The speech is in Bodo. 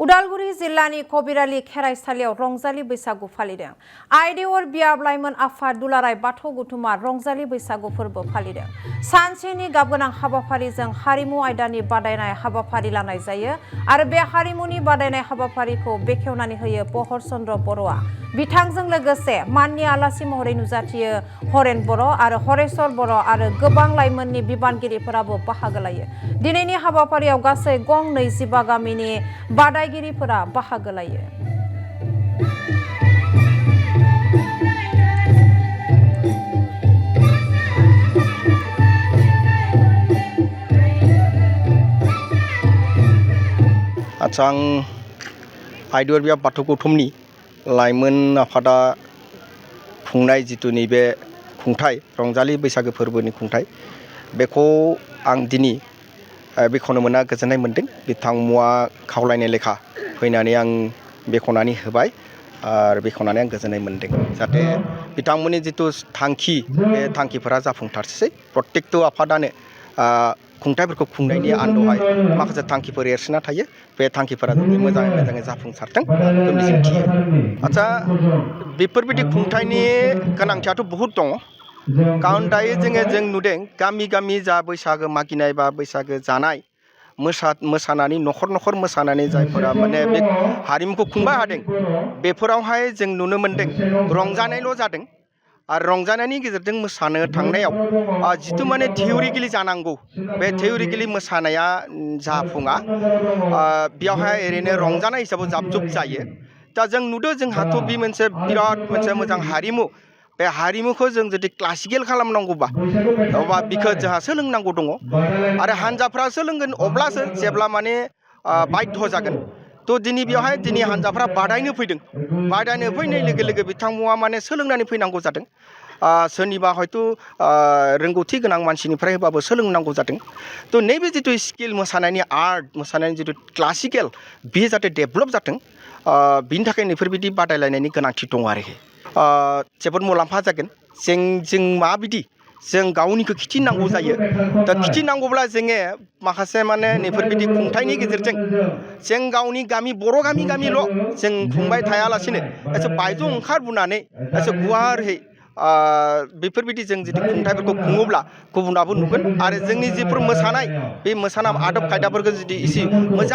उदालगुरि जिल्लानि कबिरालि खेराइसालियाव रंजालि बैसागु फालिदों। आइडेवर बियाब लाइमोन आफाद दुलाराय बाथौ गौथुमा रंजालि बैसागु फोरबो फालिदों। सानसेनि गाबगोनां हाबाफारिजों हारिमु आयदानि बादायनाय हाबाफारि लानाय जायो आरो बे हारिमुनि बादायनाय हाबाफारिखौ बेखेवनानै होयो पहर चन्द्र बर'आ। बिथांजों लोगोसे माननि आलासि महरै नुजाथियो हरेन बर' आरो हरेश्वर बर' आरो गोबां लाइमोननि बिबानगिरिफोराबो बाहागो लायो। दिनैनि हाबाफारियाव गासै गं 25 गामिनि बादायगिरिफोरा बाहागो लायो। आं आइडेवर बियाब बाथौ गौथुमनि लाइमोन आफादा खुंनाय जितु नैबे खुंथाय रंजालि बैसागो फोरबोनि खुंथाय बेखौ आं दिनै बेखेवनो मोना गोजोननाय मोन्दों। बिथांमोना खावलायनाय लेखा फैनानै आं बेखेवनानै होबाय आरो बेखेवनानै आं गोजोननाय मोन्दों। जाहाथे बिथांमोननि जितु थांखि बे थांखिफोरा जाफुंसारसै। प्रत्येकट' आफादानो खुंथायफोरखौ खुंनायनि आन्दोआवहाय माखासे थांखिफोर एरसोना थायो। बे थांखिफोरा जुदि मोजाङै जाफुंसारथों बेखौ मिजिंथियो। बेफोरबायदि खुंथायनि गोनांथियाथ' बहुद दङ। खारन दायो जों नुदों गामि गामि जा बैसागो मागिनाय बा बैसागो जानाय मोसानानै न'खर मोसानानै जायफोरा माने बे हारिमुखौ खुंबाय हादों बेफोरावहाय जों नुनो मोन्दों रंजानायल' जादों। आरो रंजानायनि गेजेरजों मोसानो थांनायाव जितु माने थियरिकेलि जानांगौ बे थियरिकेलि मोसानाया जाफुङा। बेयावहाय ओरैनो रंजानाय हिसाबै जाब जायो। दा जों नुदों जोंहाथ' बे मोनसे बिराद मोनसे मोजां हारिमु। बे हारिमुखौ जों जुदि क्लासिकेल खालामनांगौबा अब्ला बिखौ जोंहा सोलोंनांगौ दङ आरो हान्जाफ्रा सोलोंगोन अब्लासो जेब्ला माने बाध्य जागोन। थ' दिनै हान्जाफ्रा बादायनो फैदों। बादायनो फैनाय लोगो लोगो बिथांमोना माने सोलोंनानै फैनांगौ जादों। सोरनिबा हयथ' रोंगौथि गोनां मानसिनिफ्राय होबाबो सोलोंनांगौ जादों। थ' नैबे जितु स्किल मोसानायनि आर्ट मोसानायनि जितु क्लासिकेल बेयो जाहाथे डेभेलप जाथों बिनि थाखाय बेफोरबायदि बादायलायनायनि गोनांथि दङ आरोखि। जोबोद मुलाम्फा जागोन। जों माबायदि जों गावनिखौ खिथिनांगौ जायो। दा खिथिनांगौब्ला जोङो माखासे माने बेफोरबायदि खुंथायनि गेजेरजों जों गावनि गामि बर' गामिल' जों खुंबाय थायालासिनो एसे बायजोआव ओंखारबोनानै एसे गुवारहै बेफोरबायदि जों जुदि खुंथायफोरखौ खुङोब्ला गुबुनाबो नुगोन आरो जोंनि जिफोर मोसानाय बे मोसानाय आदब खायदाफोरखौ जुदि एसे मोजां